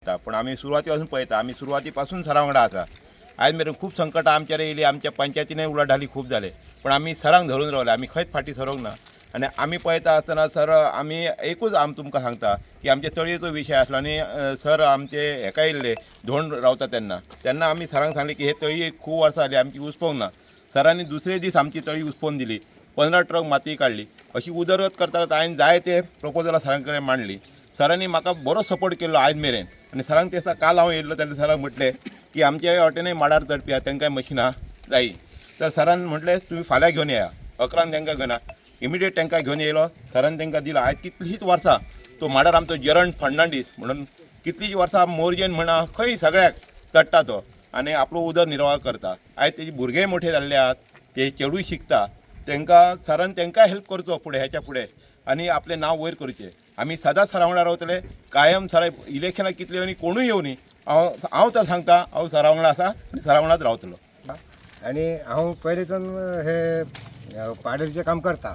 पण आम्ही सुरुवातीपासून पळयता, आम्ही सुरुवातीपासून सरा वांगडा आसा. आयज मेरेन खूब संकटां आमचेर येयली, आमच्या पंचायतीने उलाढाली खूब जाले, पण आमी सरांक धरून रावले, आमी खंयच फाटी सरोंक ना. आनी आमी पळयता आसतना सर आमी एकूच तुमकां सांगता की आमचे तळयेचो विशय आसलो आनी सर आमचे हेका येयल्ले धोंड रावता तेन्ना आमी सरांक सांगले की हे तळी खूब वर्सां जाली आमची उसपोंक ना. सरांनी दुसरे दीस आमची तळी उसपोवन दिली, 15 ट्रक माती काडली. अशी उदरगत करता करता हांवें जाय ते प्रपोजलां सरां कडेन मांडली. सरांनी म्हाका बरो सपोर्ट केलो आयज मेरेन. आनी सरांक ते दिसा काल हांव येयल्लो तेन्ना सरांक म्हटलें की आमच्या वाटेनय माडार चडपी आहा तांकां मशिनां जायी. तर सरान म्हटलें तुम्ही फाल्यां घेवन येया. 11 तांकां घेवन इमिडिएट तांकां घेवन येयलो. सरान तांकां दिलो. आयज कितलींच वर्सां तो माडार आमचो जरण फर्नांडीस म्हणून कितलींच वर्सां मोरजेन म्हणा खंय सगळ्याक चडटा तो आनी आपलो उदरनिर्वाह करता. आयज तेजे भुरगेय मोठे जाल्ले आहात, ते चेडूय शिकता. तांकां सरान तांकां हेल्प करचो फुडें हेच्या फुडें आनी आपलें नांव वयर करचें. आमी सदांच सरा वांगडा रावतले कायम. सर इलेक्शनाक कितले येवनी कोणूय येवनी हांव तर सांगता हांव सरा वांगडा आसा आनी सरा वांगडाच रावतलो. आणि हांव पयलींच्यान हे पाडेलीचें काम करता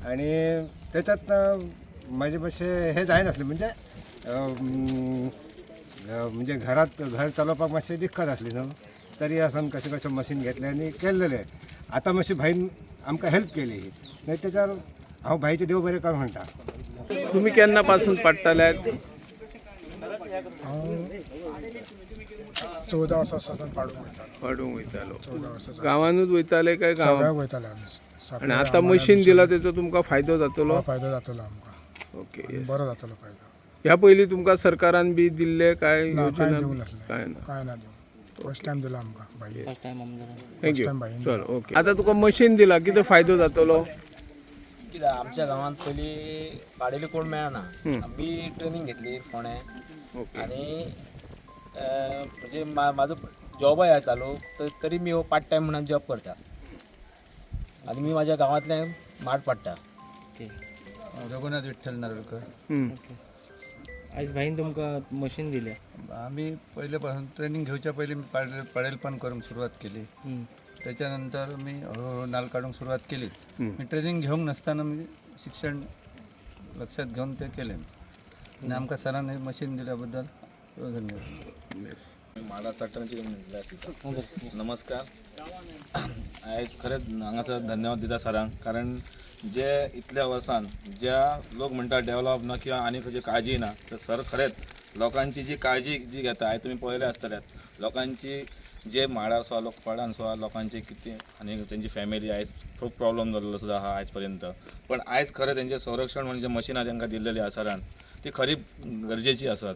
आणि त्याच्यात माझे मातशें हे जायनासलें म्हणजे घरात घर चालवपाक मातशी दिक्कत आसली न्हू. तरी आसन कशें कशें मशीन घेतलें आनी केल्लेलें. आतां मातशी भाईन आमकां हेल्प केली. नाही त्याच्यावर हांव भाईचे देव बरें कर म्हणटा. तुम्ही केन्ना पासून पडटल्यात? 14 वर्सांसावन पाडूंक वयतालो. 14 वर्सां गांवानूच वयताले काय गांव? सगळ्याक वयताले आमी. आणि आता मशीन दिला त्याचा तुमका फायदो जातलो? फायदो जातलो आमकां. ओके. बरो जातलो फायदो. ह्या पयलीं तुमकां सरकारान बी दिल्ले काय ना, योजना? काय दिवंक नासलें. काय ना. काय ना दिवंक. फर्स्ट टायम दिला आमकां भाई. थँक्यू. time भाईन चल ओके. आता तुका मशीन दिला कितें फायदो जातलो? कित्याक आमच्या गांवांत पयलीं पाडेली कोण मेळना. आमी ट्रेनींग घेतली फोंडे ओके. आनी म्हणजे म्हाजो जॉबय आहे चालू, तरी मी हो पार्ट टायम म्हणून जॉब करता आनी मी माझ्या गांवांतले माड पाडटा. रघुनाथ विठ्ठल नारळकर. आयज भाईन तुमकां मशीन दिल्या. आम्ही पहिल्यापासून ट्रेनिंग घेवच्या पहिले मी पाडेलपण करूंक सुरुवात केली. त्याच्यानंतर मी हळूहळू नाल काढूंक सुरुवात केली. मी ट्रेनिंग घेवंक नासतना मी शिक्षण लक्षात घेऊन ते केले आणि आमकां सरान हे मशीन दिल्याबद्दल धन्यवाद. माडा चट्टांची म्हटल्यार नमस्कार. आयज खरेंच हांगासर धन्यवाद दिता सरांक, कारण जे इतल्या वर्सान ज्या लोक म्हणटा डेव्हलप ना किंवा आनी खंयची काळजी ना, तर सर खरेंच लोकांची जी काळजी जी घेता आयज तुमी पळयले आसतल्यात. लोकांची जे माडार सुद्दां लोकपाडान सुद्दां लोकांचे कितें आनी तेंची फॅमिली आयज खूब प्रॉब्लम जाल्लो सुद्दां आहा आयज पर्यंत. पण आयज खरें तेंचें संरक्षण म्हणजे मशिनां तांकां दिल्लेली आसा सरान, ती खरी गरजेची आसात.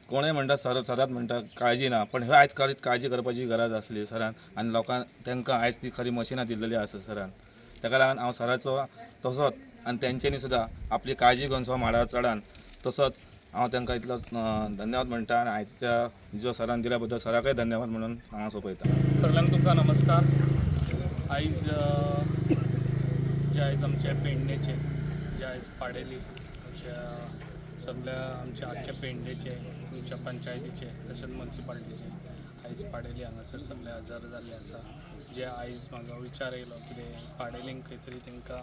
कोणय म्हणटा सदांच म्हणटा काळजी ना, पण ह्यो आयज खरीच काळजी करपाची गरज आसली सरान. आनी लोकांक तांकां आयज ती खरी मशिनां दिल्लेली आसा सरान. ताका लागून हांव सराचो तसोच आनी तेंच्यांनी सुद्दां आपली काळजी घेवन माडार चडान तसोच हांव तांकां इतलो धन्यवाद म्हणटा. आनी आयच्या जो सरान दिल्या बद्दल सराकय धन्यवाद म्हणून हांव सोंपयता. सगळ्यांक तुमकां नमस्कार. आयज जे आयज आमचे पेडणेचे जे आयज पाडेली सगळ्या आमच्या आख्या पेडणेचे आमच्या पंचायतीचे तशेंच म्युन्सिपाल्टीचे आयज पाडेली हांगासर सगळे हजर जाल्ले आसा. जे आयज म्हाका विचार येयलो कितें पाडेलींक खंय तरी तांकां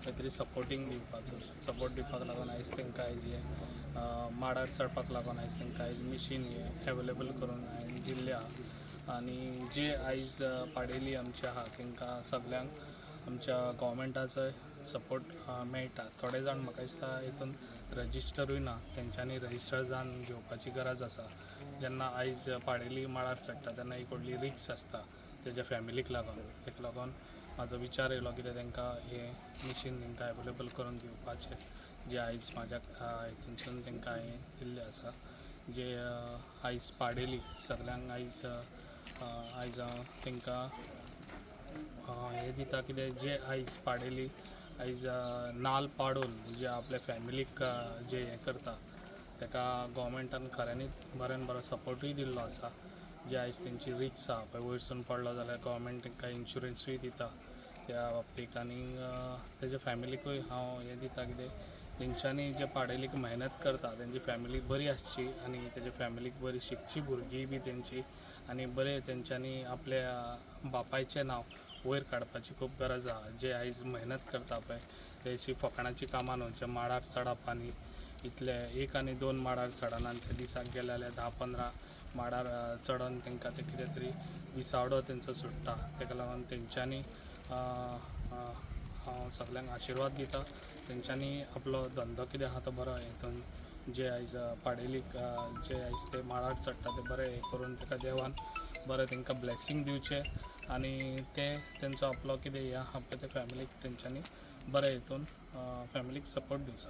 खंय तरी सपोर्ट दिवपाक लागून आयज तांकां आयज हे माडार चडपाक लागून आयज तांकां आयज मिशीन हे एवेलेबल करून हांवें दिल्ले आहा. आनी जे आयज पाडेली आमचे आहा तांकां सगल्यांक आमच्या गव्हर्मेंटाचो सपोर्ट मेळटा. थोडे जाण म्हाका दिसता हितून रजिस्टरूय ना, तेंच्यांनी रजिस्टर जावन घेवपाची गरज आसा. जेन्ना आयज पाडेली माडार चडटा तेन्ना एक व्हडली रिक्स आसता तेज्या फॅमिलीक लागून. ताका लागून म्हाजो विचार येयलो कितें तांकां हे मिशीन तांकां एवेलेबल करून दिवपाचें, जे आयज म्हाज्या हितूनसून तांकां हांवें दिल्लें आसा. जे आयज पाडेली सगल्यांक आयज हांव तांकां हे दिता कितें जे आयज पाडेली आयज नाल पाडून जे आपल्या फॅमिलीक जे हें करता ताका गव्हर्मेंटान खऱ्यांनीच बरो सपोर्टूय दिल्लो आसा. जे आयज तेंची रिक्स आहा पळय वयरसून पडलो जाल्यार गव्हर्मेंट तांकां इन्शुरन्सूय दिता त्या बाबतीक. आनी तेज्या फॅमिलीकूय हांव हें दिता कितें तेंच्यांनी जे पाडेलीक मेहनत करता तेंची फॅमिली बरी आसची आनी तेज्या फॅमिलीक बरी शिकची भुरगीं बी तेंची आनी बरें तेंच्यांनी आपल्या बापायचें नांव वयर काडपाची खूब गरज आहा. जे आयज मेहनत करता पळय ते अशी फकाणाची कामां न्हू, जे माडार चडप आनी इतले 1 आनी 2 माडार चडना ते दिसाक गेले जाल्यार 10-15 माडार चडोन तांकां ते कितें तरी दिसावडो तेंचो सुट्टा. ताका लागून तेंच्यांनी हांव सगल्यांक आशिर्वाद दिता, तेंच्यांनी आपलो धंदो कितें आहा तो बरो हितून जे आयज पाडेलीक जे आयज ते माडार चडटा ते बरें हे करून ताका देवान बरें तांकां ब्लेसींग दिवचें आनी ते तेंचो आपलो कितें हें आहा पळय ते फॅमिलीक तेंच्यांनी बरें हितून फॅमिलीक सपोर्ट दिवचो.